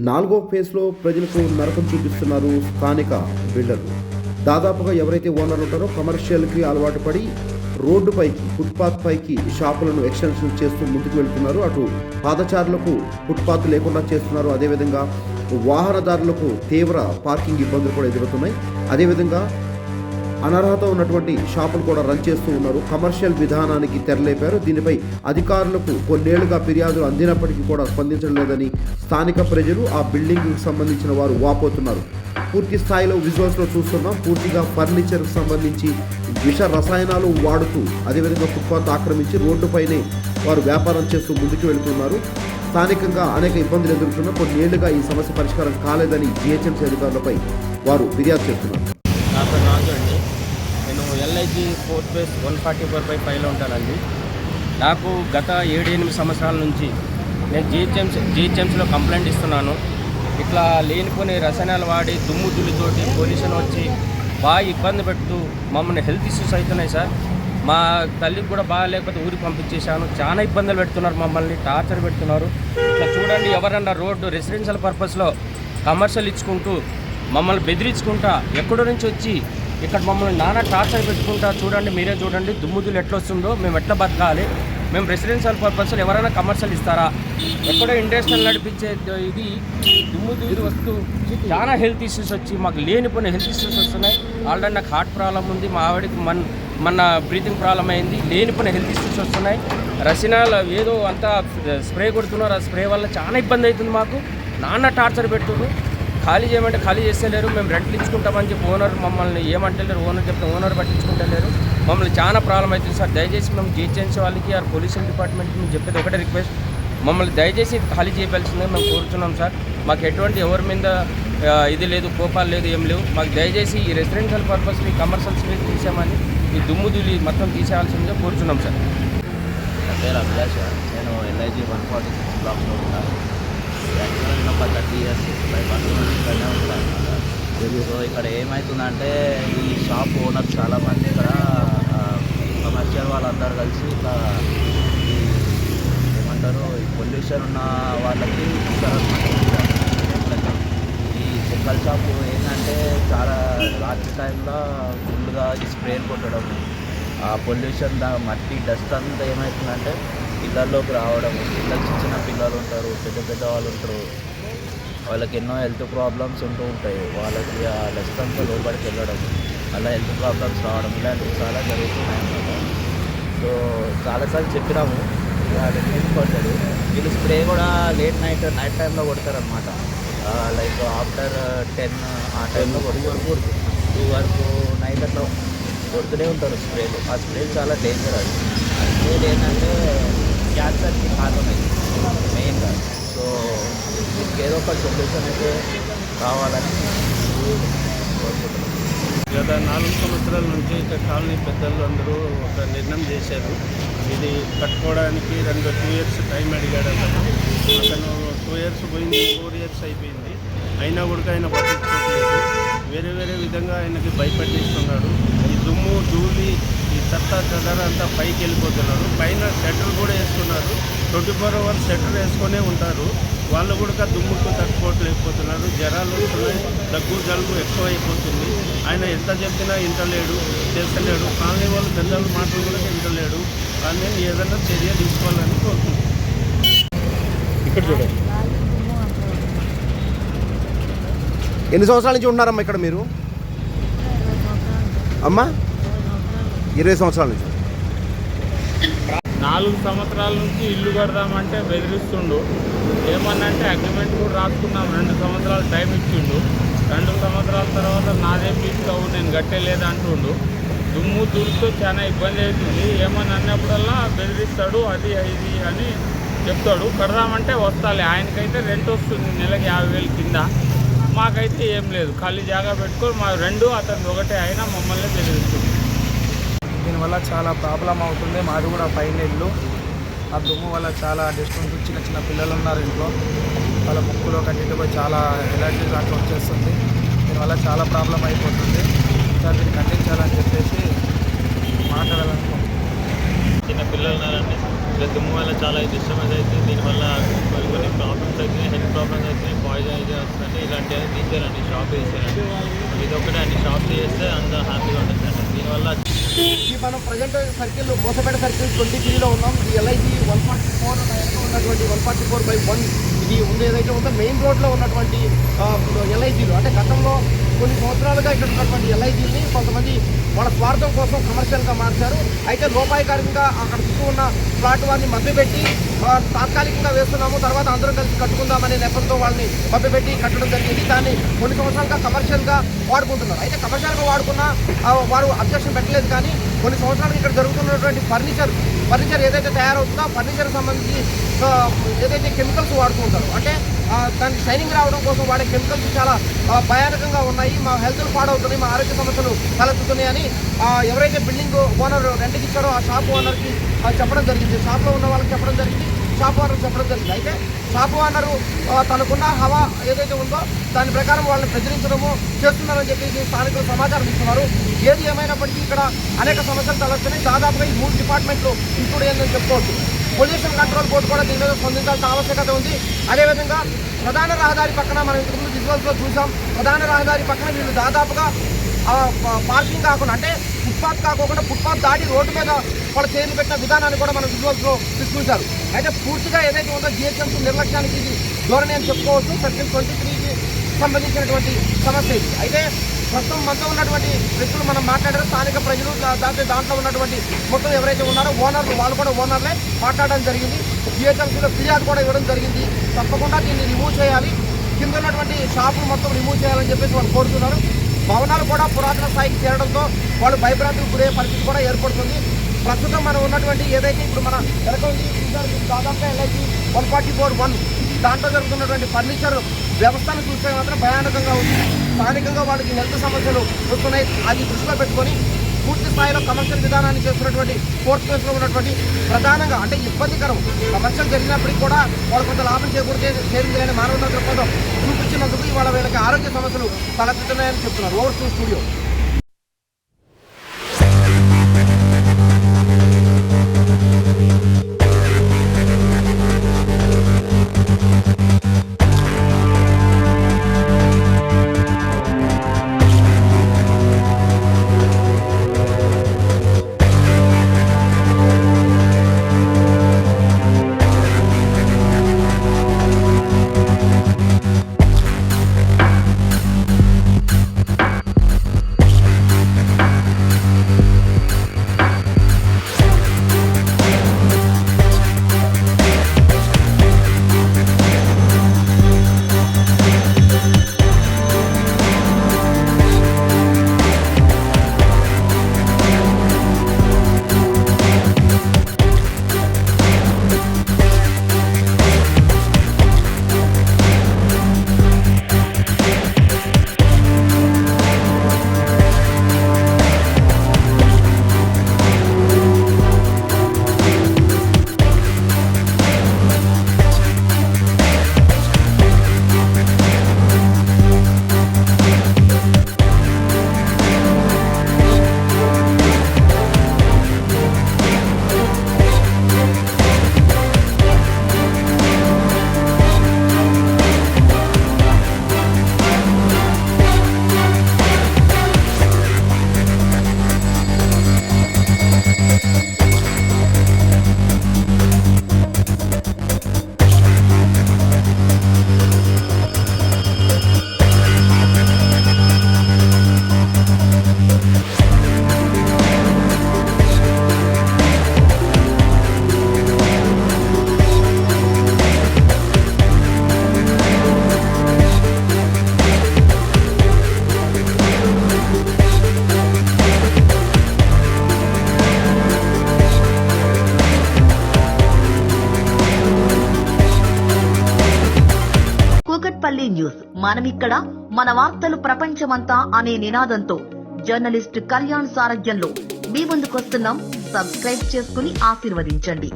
నాలుగో ఫేజ్లో ప్రజలకు నరకం చూపిస్తున్నారు స్థానిక బిల్డర్లు. దాదాపుగా ఎవరైతే ఓనర్లు ఉంటారో కమర్షియల్కి అలవాటు పడి రోడ్డుపైకి ఫుట్పాత్ పైకి షాపులను ఎక్స్టెన్షన్ చేస్తూ ముందుకు వెళ్తున్నారు. అటు పాదచారులకు ఫుట్పాత్ లేకుండా చేస్తున్నారు. అదేవిధంగా వాహనదారులకు తీవ్ర పార్కింగ్ ఇబ్బందులు కూడా ఎదురవుతున్నాయి. అదేవిధంగా అనర్హత ఉన్నటువంటి షాపులు కూడా రన్ చేస్తూ ఉన్నారు. కమర్షియల్ విధానానికి తెరలేపారు. దీనిపై అధికారులకు కొన్నేళ్లుగా ఫిర్యాదులు అందినప్పటికీ కూడా స్పందించడం లేదని స్థానిక ప్రజలు, ఆ బిల్డింగ్కి సంబంధించిన వారు వాపోతున్నారు. పూర్తి స్థాయిలో విజువల్స్లో చూస్తున్నాం. పూర్తిగా ఫర్నిచర్కి సంబంధించి విష రసాయనాలు వాడుతూ అదేవిధంగా ఫుట్పాత్ ఆక్రమించి రోడ్డుపైనే వారు వ్యాపారం చేస్తూ ముందుకు వెళుతున్నారు. స్థానికంగా అనేక ఇబ్బందులు ఎదుర్కొన్న కొన్నేళ్లుగా ఈ సమస్య పరిష్కారం కాలేదని జిహెచ్ఎంసీ అధికారులపై వారు ఫిర్యాదు చేస్తున్నారు. నా పేరు రాజు అండి. నేను ఎల్ఐజీ 4 ఫేజ్ 144/5లో ఉంటానండి. నాకు గత 7-8 సంవత్సరాల నుంచి నేను జిహెచ్ఎంసీలో కంప్లైంట్ ఇస్తున్నాను. ఇట్లా లేనిపోని రసాయనాలు వాడి దుమ్ము దుల్లితోటి పొల్యూషన్ వచ్చి బాగా ఇబ్బంది పెడుతూ మమ్మల్ని హెల్త్ ఇష్యూస్ అవుతున్నాయి సార్. మా తల్లికి కూడా బాగా లేకపోతే ఊరికి పంపించేశాను. చాలా ఇబ్బందులు పెడుతున్నారు, మమ్మల్ని టార్చర్ పెడుతున్నారు. ఇట్లా చూడండి, ఎవరన్నా రోడ్డు రెసిడెన్షియల్ పర్పస్లో కమర్షియల్ ఇచ్చుకుంటూ మమ్మల్ని బెదిరించుకుంటా ఎక్కడో నుంచి వచ్చి ఇక్కడ మమ్మల్ని నానా టార్చర్ పెట్టుకుంటా. చూడండి, మీరే చూడండి దుమ్ముదులు ఎట్లా వస్తుందో, మేము ఎట్లా బతకాలి? మేము రెసిడెన్షియల్ పర్పస్లో ఎవరైనా కమర్షియల్ ఇస్తారా? ఎక్కడో ఇండస్ట్రియల్ నడిపించే ఇది దుమ్ముదులు వస్తూ చాలా హెల్త్ ఇష్యూస్ వచ్చి మాకు లేనిపోయిన హెల్త్ ఇష్యూస్ వస్తున్నాయి. ఆల్రెడీ నాకు హార్ట్ ప్రాబ్లం ఉంది, మా ఆవిడకి మన బ్రీతింగ్ ప్రాబ్లం అయింది. లేనిపోయిన హెల్త్ ఇష్యూస్ వస్తున్నాయి. రసాయనాలు ఏదో అంతా స్ప్రే కొడుతున్నారు. ఆ స్ప్రే వల్ల చాలా ఇబ్బంది అవుతుంది. మాకు నాన్న టార్చర్ పెడుతున్నారు. ఖాళీ చేయమంటే ఖాళీ చేస్తలేరు. మేము రెంట్లు ఇచ్చుకుంటామని చెప్పి ఓనర్ మమ్మల్ని ఏమంటలేరు. ఓనర్ చెప్తే ఓనర్ పట్టించుకుంటలేరు. మమ్మల్ని చాలా ప్రాబ్లం అవుతుంది సార్. దయచేసి మేము జిహెచ్ఎంసీ వాళ్ళకి ఆ పొల్యూషన్ డిపార్ట్మెంట్కి మేము చెప్పేది ఒకటే రిక్వెస్ట్, మమ్మల్ని దయచేసి ఖాళీ చేయవలసిందే మేము కోరుతున్నాం సార్. మాకు ఎటువంటి ఎవరి మీద ఇది లేదు, కోపాలు లేదు, ఏం లేవు. మాకు దయచేసి ఈ రెసిడెన్షియల్ పర్పస్ని కమర్షియల్ స్పేస్ తీసామని ఈ దుమ్ము దులి మొత్తం తీసేయాల్సిందిగా కోరుతున్నాం సార్. నా పేరు అభిలాష్. నేను ఎల్ఐజీ 146 బ్లాక్లో ఉంటాను. యాక్చువల్గా నేను ఒక 30 years ఇక్కడనే ఉంటాను. సో ఇక్కడ ఏమవుతుందంటే ఈ షాప్ ఓనర్ చాలామంది ఇక్కడ కమర్షియల్ వాళ్ళందరూ కలిసి ఇట్లా ఏమంటారు ఈ పొల్యూషన్ ఉన్న వాళ్ళకి ఈ చెక్కల షాపు ఏంటంటే చాలా రాత్రి టైంలో ఫుల్గా ఈ స్ప్రేలు కొట్టడం, ఆ పొల్యూషన్ మట్టి డస్ట్ అంతా ఏమవుతుందంటే పిల్లల్లోకి రావడం. పిల్లలు చిన్న పిల్లలు ఉంటారు, పెద్ద వాళ్ళు ఉంటారు, వాళ్ళకి ఎన్నో హెల్త్ ప్రాబ్లమ్స్ ఉంటూ ఉంటాయి. వాళ్ళకి ఆ డస్ట్ అంతా లోపలికి వెళ్ళడం, అలా హెల్త్ ప్రాబ్లమ్స్ రావడం ఇలాంటివి చాలా జరుగుతున్నాయి అన్నమాట. సో చాలాసార్లు చెప్పినాము, అది తీసుకోవట్లేదు. వీళ్ళు స్ప్రే కూడా నైట్ టైంలో కొడతారనమాట. లైక్ ఆఫ్టర్ 10 ఆ టైంలో కొడతారు. 2 వరకు నైట్ అట్లా కొడుతూనే ఉంటారు స్ప్రేలు. ఆ స్ప్రేలు చాలా డేంజర్. అది స్ప్రేలు ఏంటంటే క్యాన్సర్కి కారణమై మెయిన్గా. సో దీనికి ఏదో ఒక సొల్యూషన్ అయితే కావాలని కోరుకుంటున్నాం. గత 4 సంవత్సరాల నుంచి ఇక్కడ కాలనీ పెద్దలు అందరూ ఒక నిర్ణయం చేశారు. ఇది కట్టుకోవడానికి 2 years టైం అడిగాడు అతను. 2 years పోయింది, 4 years అయిపోయింది. అయినా కూడా ఆయన పట్టించుకోవట్లేదు. వేరే విధంగా ఆయనకి భయపెట్టిస్తున్నాడు. ఈ దుమ్ము ధూళి ఈ చెదర అంతా పైకి వెళ్ళిపోతున్నారు. పైన షట్టర్ కూడా వేస్తున్నారు. 24 hours షట్టర్ వేసుకొనే ఉంటారు. వాళ్ళు కూడా దుమ్ముకు తట్టుకోవట్లేకపోతున్నారు. జ్వరాలు వస్తున్నాయి, దగ్గు జలుబు ఎక్కువ అయిపోతుంది. ఆయన ఎంత చెప్పినా ఇంటలేడు, చేస్తలేడు. కాలనీ వాళ్ళు పెద్దల మాటలు కూడా ఇంటలేడు. కానీ ఏదైనా చర్య తీసుకోవాలని కోరుకుంటున్నాను. ఇక్కడ చూడండి, ఎన్ని సంవత్సరాల నుంచి ఉన్నారమ్మా ఇక్కడ మీరు? అమ్మా 20 సంవత్సరాల నుంచి. 4 సంవత్సరాల నుంచి ఇల్లు కడదామంటే బెదిరిస్తుండు. ఏమన్నంటే అగ్రిమెంట్ కూడా రాసుకున్నాం. 2 సంవత్సరాలు టైం ఇచ్చిండు. 2 సంవత్సరాల తర్వాత నాదేం తీసుకోవు, నేను కట్టేలేదంటుండు. దుమ్ము దురుతో చాలా ఇబ్బంది అవుతుంది. ఏమని అన్నప్పుడల్లా బెదిరిస్తాడు. అది ఇది అని చెప్తాడు. కడదామంటే వస్తాలే. ఆయనకైతే రెంట్ వస్తుంది నెలకి 50,000 కింద. మాకైతే ఏం లేదు. ఖాళీ జాగా పెట్టుకొని మా 2 అతను ఒకటే అయినా మమ్మల్ని బెదిరిస్తుంది. దీనివల్ల చాలా ప్రాబ్లం అవుతుంది. మాది కూడా పైన ఇల్లు. ఆ దుమ్ము వల్ల చాలా డస్ట్ ఉంటుంది. చిన్న పిల్లలు ఉన్నారు ఇంట్లో. వాళ్ళ ముక్కులో కట్టితో చాలా ఎలర్జీస్ అట్లా వచ్చేస్తుంది. దీనివల్ల చాలా ప్రాబ్లం అయిపోతుంది. సార్ దీన్ని ఖండించాలని చెప్పేసి మాట్లాడాలనుకుంటున్నాను. చిన్న పిల్లలు ఉన్నారండి. ఇట్లా దుమ్ము వల్ల చాలా డిస్టర్బెన్స్ అవుతుంది. దీనివల్ల కొన్ని ప్రాబ్లమ్స్ అవుతున్నాయి, హెల్త్ ప్రాబ్లమ్స్ అవుతున్నాయి, పాయిజన్ అయితే వస్తుందంటే ఇలాంటివన్నీ తీసేయాలండి, షాప్ వేసేయాలండి. ఇది ఒకటి అన్ని షాప్స్ చేస్తే అంత హ్యాపీగా ఉంటుంది. దీనివల్ల మనం ప్రజెంట్ సర్కిల్ మోసపేట సర్కిల్ 23లో ఉన్నాం. ఈ ఎల్ఐజీ 144 ఉన్నటువంటి 144/1 ఇది ఉంది ఏదైతే ఉందో మెయిన్ రోడ్లో ఉన్నటువంటి ఎల్ఐజీలు, అంటే గతంలో కొన్ని సంవత్సరాలుగా ఇక్కడ ఉన్నటువంటి ఎల్ఐజీని కొంతమంది వాళ్ళ స్వార్థం కోసం కమర్షియల్గా మార్చారు. అయితే లోపాయకారికంగా అక్కడ చుట్టూ ఉన్న ప్లాట్ వారిని మభ్యపెట్టి తాత్కాలికంగా వేస్తున్నాము, తర్వాత అందరం కలిసి కట్టుకుందామనే నెపంతో వాళ్ళని మభ్యపెట్టి కట్టడం జరిగింది. దాన్ని కొన్ని సంవత్సరాలుగా కమర్షియల్గా వాడుకుంటున్నారు. అయితే కమర్షియల్గా వాడుకున్న వారు అబ్జెక్షన్ పెట్టలేదు. కానీ కొన్ని సంవత్సరాలు ఇక్కడ జరుగుతున్నటువంటి ఫర్నిచర్ ఏదైతే తయారవుతుందో ఫర్నిచర్ సంబంధించి ఏదైతే కెమికల్స్ వాడుతూ ఉంటారు, అంటే దానికి షైనింగ్ రావడం కోసం వాడే కెమికల్స్ చాలా భయానకంగా ఉన్నాయి. మా హెల్త్ పాడవుతున్నాయి, మా ఆరోగ్య సమస్యలు తలెత్తుతున్నాయని ఎవరైతే బిల్డింగ్ ఓనర్ రెంట్కి ఇచ్చారో ఆ షాప్ ఓనర్కి చెప్పడం జరిగింది. షాప్లో ఉన్న వాళ్ళకి చెప్పడం జరిగింది, షాప్ ఓనర్ చెప్పడం జరిగింది. అయితే షాప్ ఓనరు తనకున్న హవా ఏదైతే ఉందో దాని ప్రకారం వాళ్ళని బెదిరించడము చేస్తున్నారని చెప్పేసి స్థానికులు సమాచారం ఇస్తున్నారు. ఏది ఏమైనప్పటికీ ఇక్కడ అనేక సమస్యలు తలెత్తున్నాయి. దాదాపుగా ఈ 3 డిపార్ట్మెంట్లు ఇంక్లూడ్ అయ్యిందని చెప్పుకోవచ్చు. పొల్యూషన్ కంట్రోల్ బోర్డు కూడా దీని మీద స్పందించాల్సిన ఆవశ్యకత ఉంది. అదేవిధంగా ప్రధాన రహదారి పక్కన మనం ఇంతకుముందు విజువల్స్లో చూసాం, ప్రధాన రహదారి పక్కన వీళ్ళు దాదాపుగా పార్కింగ్ కాకుండా, అంటే ఫుట్పాత్ కాకుండా ఫుట్పాత్ దాటి రోడ్డు మీద వాళ్ళు చైర్లు పెట్టిన విధానాన్ని కూడా మనం విజువల్స్లో చూశారు. అయితే పూర్తిగా ఏదైతే ఉందో జిహెచ్ఎంసీ నిర్లక్ష్యానికి ఇది ధోరణి అని చెప్పుకోవచ్చు. సెక్షన్ 23కి సంబంధించినటువంటి సమస్య ఇది. అయితే ప్రస్తుతం మనతో ఉన్నటువంటి వ్యక్తులు మనం మాట్లాడారు, స్థానిక ప్రజలు, దాంట్లో ఉన్నటువంటి మొత్తం ఎవరైతే ఉన్నారో ఓనర్లు, వాళ్ళు కూడా ఓనర్లే మాట్లాడడం జరిగింది. జిహెచ్ఎంసీలో ఫిర్యాదు కూడా ఇవ్వడం జరిగింది. తప్పకుండా దీన్ని రిమూవ్ చేయాలి, కింద ఉన్నటువంటి షాపులు మొత్తం రిమూవ్ చేయాలని చెప్పేసి వాళ్ళు కోరుతున్నారు. భవనాలు కూడా పురాతన స్థాయికి చేరడంతో వాళ్ళు భయభ్రాంతులకు గురే పరిస్థితి కూడా ఏర్పడుతుంది. ప్రస్తుతం మనం ఉన్నటువంటి ఏదైతే ఇప్పుడు మన దాదాపుగా ఎల్ఐజీ 144/1 దాంట్లో జరుగుతున్నటువంటి ఫర్నిచర్ వ్యవస్థను చూస్తే మాత్రం భయానకంగా ఉంది. స్థానికంగా వాళ్ళకి హెల్త్ సమస్యలు వస్తున్నాయి. అది దృష్టిలో పెట్టుకొని పూర్తి స్థాయిలో కమర్షియల్ విధానాన్ని చేస్తున్నటువంటి ఫోర్త్ ప్లేస్లో ఉన్నటువంటి ప్రధానంగా అంటే ఇబ్బందికరం కమర్షియల్ జరిగినప్పటికీ కూడా వాళ్ళు కొంత లాభం చేకూర్చేయాలని మానవతా దృక్పథం చూపించినందుకు ఇవాళ వీళ్ళకి ఆరోగ్య సమస్యలు తలెత్తుతున్నాయని చెప్తున్నారు. Over to studio. Kukatpally news, మనమిక్కడ మన వార్తలు ప్రపంచమంతా అనే నినాదంతో జర్నలిస్ట్ కళ్యాణ్ సారథ్యంలో మీ ముందుకొస్తున్నాం. సబ్స్క్రైబ్ చేసుకుని ఆశీర్వదించండి.